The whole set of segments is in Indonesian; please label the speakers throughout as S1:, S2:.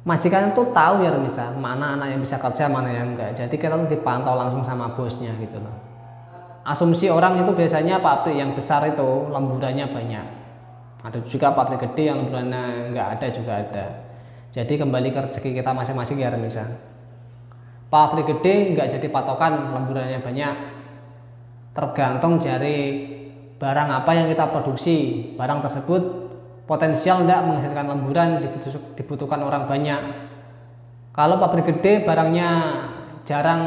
S1: majikan tuh tahu ya Remisa, mana anak yang bisa kerja, mana yang enggak. Jadi kita tuh dipantau langsung sama bosnya gitu loh. Asumsi orang itu biasanya pabrik yang besar itu lemburannya banyak. Ada juga pabrik gede yang lemburannya enggak ada juga ada. Jadi kembali ke rezeki kita masing-masing ya Remisa. Pabrik gede enggak jadi patokan lemburannya banyak. Tergantung dari barang apa yang kita produksi. Barang tersebut potensial enggak menghasilkan lemburan, dibutuhkan orang banyak. Kalau pabrik gede barangnya jarang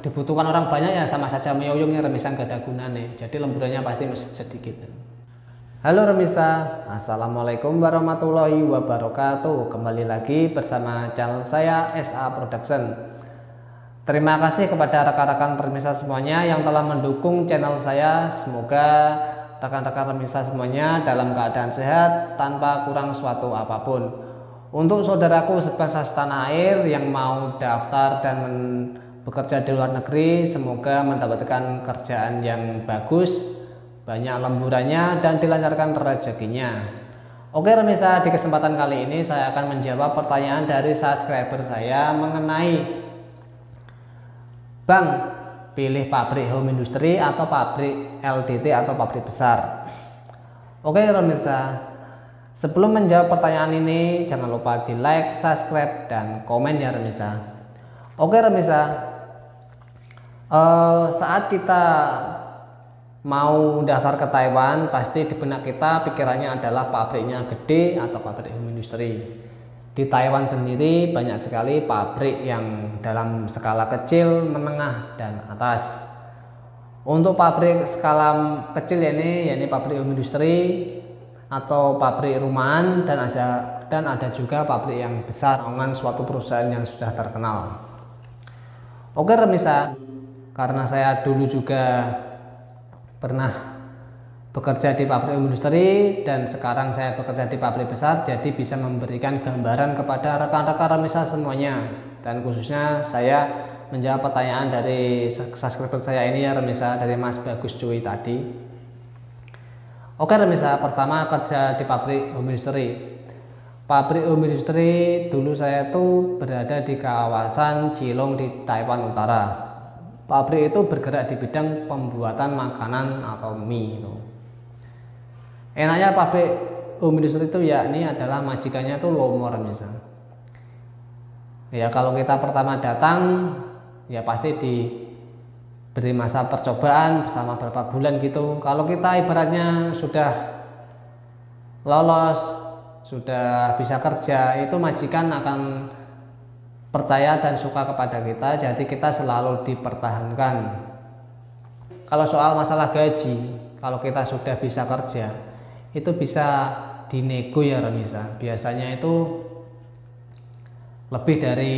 S1: dibutuhkan orang banyak, ya sama saja meyoyong ya Remisa, nggak ada gunanya. Jadi lemburannya pasti sedikit. Halo Remisa, assalamualaikum warahmatullahi wabarakatuh. Kembali lagi bersama channel saya SA Production. Terima kasih kepada rekan-rekan Remisa semuanya yang telah mendukung channel saya. Semoga rekan-rekan Remisa semuanya dalam keadaan sehat tanpa kurang suatu apapun. Untuk saudaraku sebangsa setanah air yang mau daftar dan bekerja di luar negeri, semoga mendapatkan kerjaan yang bagus, banyak lemburannya, dan dilancarkan rezekinya. Oke Remisa, di kesempatan kali ini saya akan menjawab pertanyaan dari subscriber saya mengenai, Bang, pilih pabrik home industry atau pabrik LDT atau pabrik besar? Oke Remisa, sebelum menjawab pertanyaan ini, jangan lupa di like, subscribe, dan komen ya Remisa. Oke Remisa, saat kita mau daftar ke Taiwan, pasti di benak kita pikirannya adalah pabriknya gede atau pabrik home industry. Di Taiwan sendiri banyak sekali pabrik yang dalam skala kecil, menengah, dan atas. Untuk pabrik skala kecil yakni pabrik home industry atau pabrik rumahan, dan ada juga pabrik yang besar dengan suatu perusahaan yang sudah terkenal. Oke Remisa, karena saya dulu juga pernah bekerja di pabrik industri dan sekarang saya bekerja di pabrik besar, jadi bisa memberikan gambaran kepada rekan-rekan Remisa semuanya, dan khususnya saya menjawab pertanyaan dari subscriber saya ini ya Remisa, dari Mas Bagus Cuy tadi. Oke Remisa, pertama kerja di pabrik home industry. Pabrik home industry dulu saya tuh berada di kawasan Cilong di Taiwan Utara. Pabrik itu bergerak di bidang pembuatan makanan atau mie itu. Enaknya pabrik home industry itu yakni adalah majikannya tuh lomor misalnya. Ya kalau kita pertama datang ya pasti diberi masa percobaan bersama beberapa bulan gitu. Kalau kita ibaratnya sudah lolos, sudah bisa kerja, itu majikan akan percaya dan suka kepada kita, jadi kita selalu dipertahankan. Kalau soal masalah gaji, kalau kita sudah bisa kerja, itu bisa dinego ya Remisa. Biasanya itu lebih dari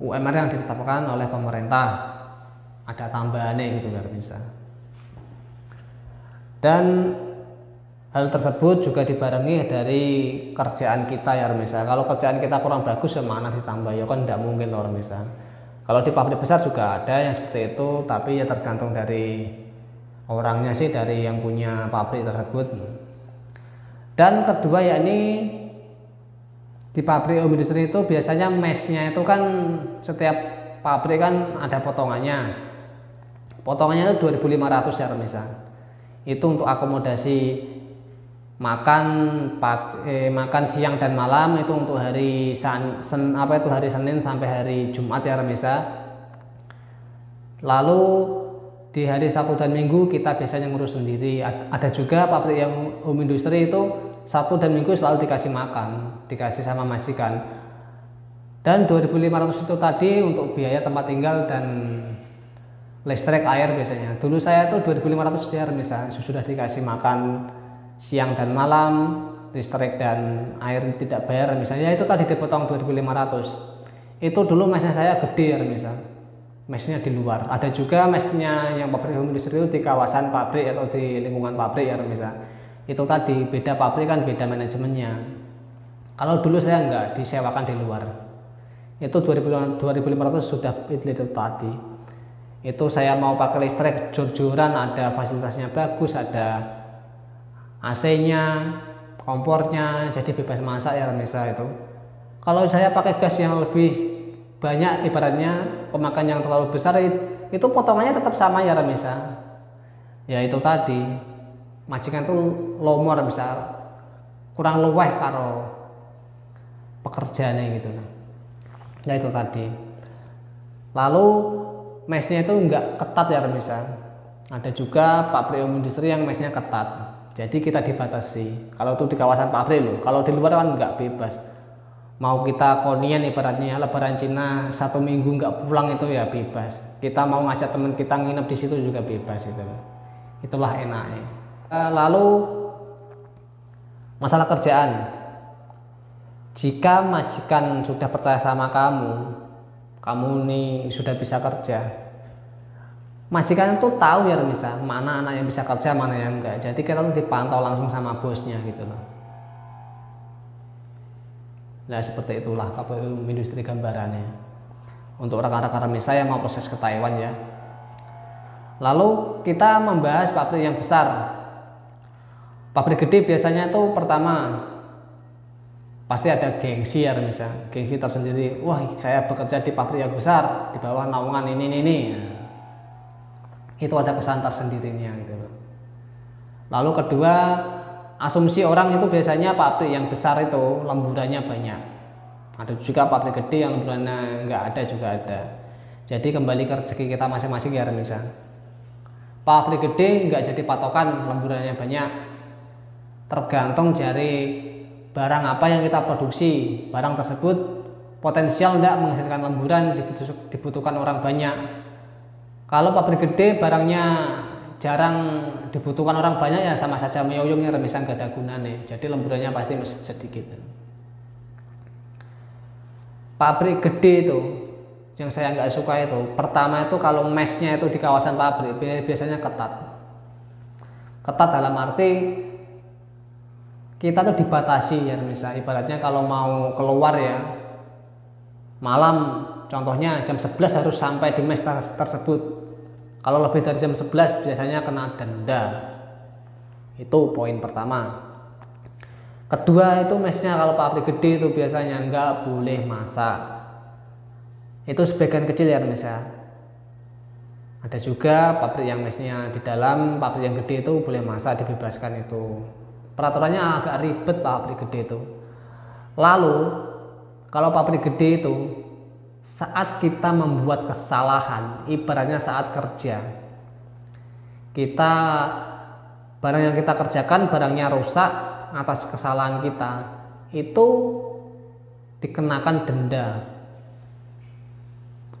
S1: UMR yang ditetapkan oleh pemerintah, ada tambahannya gitu ya Remisa. Dan hal tersebut juga dibarengi dari kerjaan kita ya Remisa. Kalau kerjaan kita kurang bagus ya mana ditambah, ya kan tidak mungkin loh Remisa. Kalau di pabrik besar juga ada yang seperti itu, tapi ya tergantung dari orangnya sih, dari yang punya pabrik tersebut. Dan kedua yakni di pabrik home industry itu biasanya mesnya itu kan setiap pabrik kan ada potongannya. Potongannya itu 2.500 ya Remisa. Itu untuk akomodasi makan siang dan malam, itu untuk hari hari Senin sampai hari Jumat ya Remisa. Lalu di hari Sabtu dan Minggu kita biasanya ngurus sendiri. Ada juga pabrik yang home industry itu Sabtu dan Minggu selalu dikasih makan, dikasih sama majikan. Dan 2.500 itu tadi untuk biaya tempat tinggal dan listrik, air biasanya. Dulu saya tuh 2.500 ya Remisa, sudah dikasih makan siang dan malam, listrik dan air tidak bayar misalnya, itu tadi dipotong 2.500. Itu dulu mesnya saya gede ya Remisa, mesnya di luar. Ada juga mesnya yang pabrik home industry itu di kawasan pabrik atau di lingkungan pabrik ya Remisa. Itu tadi beda pabrik kan beda manajemennya. Kalau dulu saya enggak, disewakan di luar. Itu 2.500 sudah itu tadi. Itu saya mau pakai listrik jor-joran, ada fasilitasnya bagus, ada AC-nya, kompornya, jadi bebas masak ya Remisa itu. Kalau saya pakai gas yang lebih banyak, ibaratnya pemakaian yang terlalu besar, itu potongannya tetap sama ya Remisa. Ya itu tadi, majikan tuh lomor bisa kurang luweh karo pekerjaannya gitu. Nah itu tadi. Lalu mesnya itu enggak ketat ya Remisa. Ada juga pabrik industri yang mesnya ketat, jadi kita dibatasi. Kalau itu di kawasan pabrik loh, kalau di luar kan enggak bebas. Mau kita konian ibaratnya lebaran Cina 1 minggu enggak pulang itu ya bebas. Kita mau ngajak teman kita nginep di situ juga bebas itu. Itulah enaknya. Lalu masalah kerjaan. Jika majikan sudah percaya sama kamu nih sudah bisa kerja. Majikan itu tahu ya Remisa, mana anak yang bisa kerja, mana yang enggak. Jadi kita tuh dipantau langsung sama bosnya gitu loh. Nah seperti itulah pabrik industri gambarannya. Untuk rekan-rekan Remisa yang mau proses ke Taiwan ya. Lalu kita membahas pabrik yang besar. Pabrik gede biasanya itu pertama pasti ada gengsi ya Remisa, gengsi tersendiri. Wah saya bekerja di pabrik yang besar, di bawah naungan ini. Nah, itu ada kesan tersendirinya gitu loh. Lalu kedua, asumsi orang itu biasanya pabrik yang besar itu lemburannya banyak. Ada juga pabrik gede yang lemburannya nggak ada juga ada. Jadi kembali ke rezeki kita masing-masing ya Remisa. Pabrik gede nggak jadi patokan lemburannya banyak, tergantung dari barang apa yang kita produksi. Barang tersebut potensial tidak menghasilkan lemburan, dibutuhkan orang banyak. Kalau pabrik gede barangnya jarang dibutuhkan orang banyak ya sama saja meyoyong ya Remisa, gak ada gunanya. Jadi lemburannya pasti sedikit. Pabrik gede itu yang saya nggak suka itu, pertama itu kalau mesnya itu di kawasan pabrik biasanya ketat. Ketat dalam arti kita tuh dibatasi ya Remisa. Ibaratnya kalau mau keluar ya malam, contohnya jam 11 harus sampai di mes tersebut. Kalau lebih dari jam 11 biasanya kena denda. Itu poin pertama. Kedua itu mesnya kalau pabrik gede itu biasanya nggak boleh masak. Itu sebagian kecil ya Remisa. Ada juga pabrik yang mesnya di dalam, pabrik yang gede itu boleh masak, dibebaskan itu. Peraturannya agak ribet pabrik gede itu. Lalu kalau pabrik gede itu saat kita membuat kesalahan, ibaratnya saat kerja, kita barang yang kita kerjakan barangnya rusak atas kesalahan kita, itu dikenakan denda.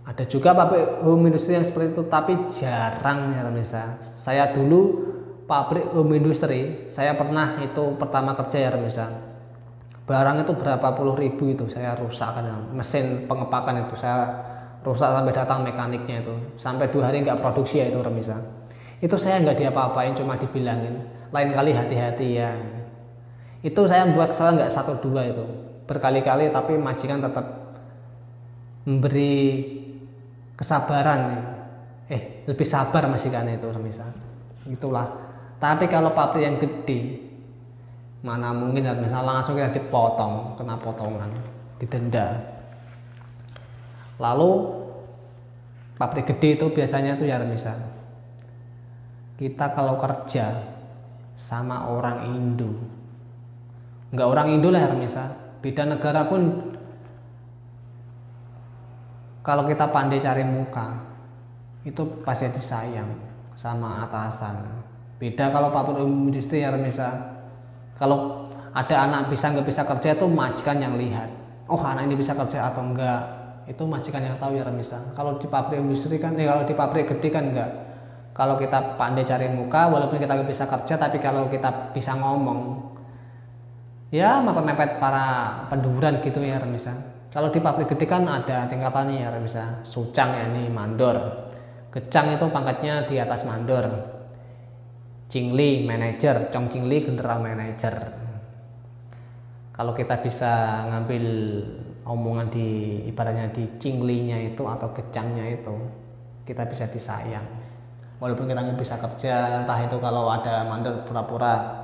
S1: Ada juga pabrik home industry yang seperti itu, tapi jarang ya Remisa. Saya dulu pabrik home industry, saya pernah itu pertama kerja ya Remisa. Barang itu berapa puluh ribu itu saya rusak kan, mesin pengepakan itu saya rusak sampai datang mekaniknya itu, sampai 2 hari nggak produksi ya itu Remisa. Itu saya nggak diapa-apain, cuma dibilangin lain kali hati-hati ya. Itu saya buat salah nggak 1-2 itu berkali-kali, tapi majikan tetap memberi kesabaran, lebih sabar majikan itu Remisa. Itulah. Tapi kalau pabrik yang gede, mana mungkin ya misalnya langsung kita dipotong, kena potongan, didenda. Lalu pabrik gede itu biasanya tuh ya Remisa, kita kalau kerja sama orang Indo, nggak orang Indo lah ya Remisa, beda negara pun, kalau kita pandai cari muka itu pasti disayang sama atasan. Beda kalau pabrik industri ya Remisa, kalau ada anak bisa nggak bisa kerja itu majikan yang lihat, oh anak ini bisa kerja atau enggak, itu majikan yang tahu ya Remisa. Kalau di pabrik industri kan, kalau di pabrik gede kan enggak. Kalau kita pandai cari muka, walaupun kita nggak bisa kerja, tapi kalau kita bisa ngomong, ya mepet-mepet para penduran gitu ya Remisa. Kalau di pabrik gede kan ada tingkatannya ya Remisa. Sucang ya ini mandor, gecang itu pangkatnya di atas mandor, Cingli manajer, Chong Cingli general manager. Kalau kita bisa ngambil omongan di ibaratnya di Cinglinya itu atau gecangnya itu, kita bisa disayang. Walaupun kita nggak bisa kerja, entah itu kalau ada mandor pura-pura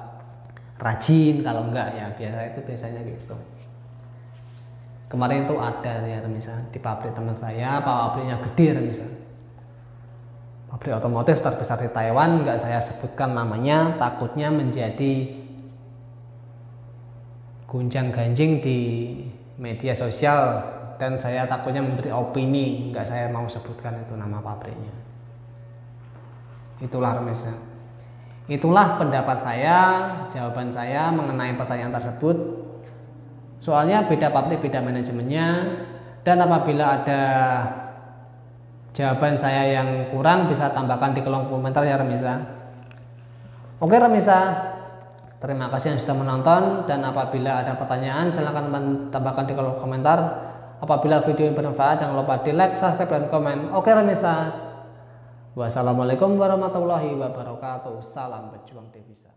S1: rajin, kalau enggak ya biasanya gitu. Kemarin itu ada ya misalnya di pabrik teman saya, pabriknya gede misalnya, pabrik otomotif terbesar di Taiwan, enggak saya sebutkan namanya, takutnya menjadi gunjang ganjing di media sosial dan saya takutnya memberi opini, enggak saya mau sebutkan itu nama pabriknya. Itulah remisnya. Itulah pendapat saya, jawaban saya mengenai pertanyaan tersebut. Soalnya beda pabrik, beda manajemennya, dan apabila ada jawaban saya yang kurang bisa tambahkan di kolom komentar ya Remisa. Oke Remisa, terima kasih yang sudah menonton, dan apabila ada pertanyaan silahkan tambahkan di kolom komentar. Apabila video ini bermanfaat jangan lupa di like, subscribe, dan komen. Oke Remisa. Wassalamualaikum warahmatullahi wabarakatuh. Salam berjuang devisa.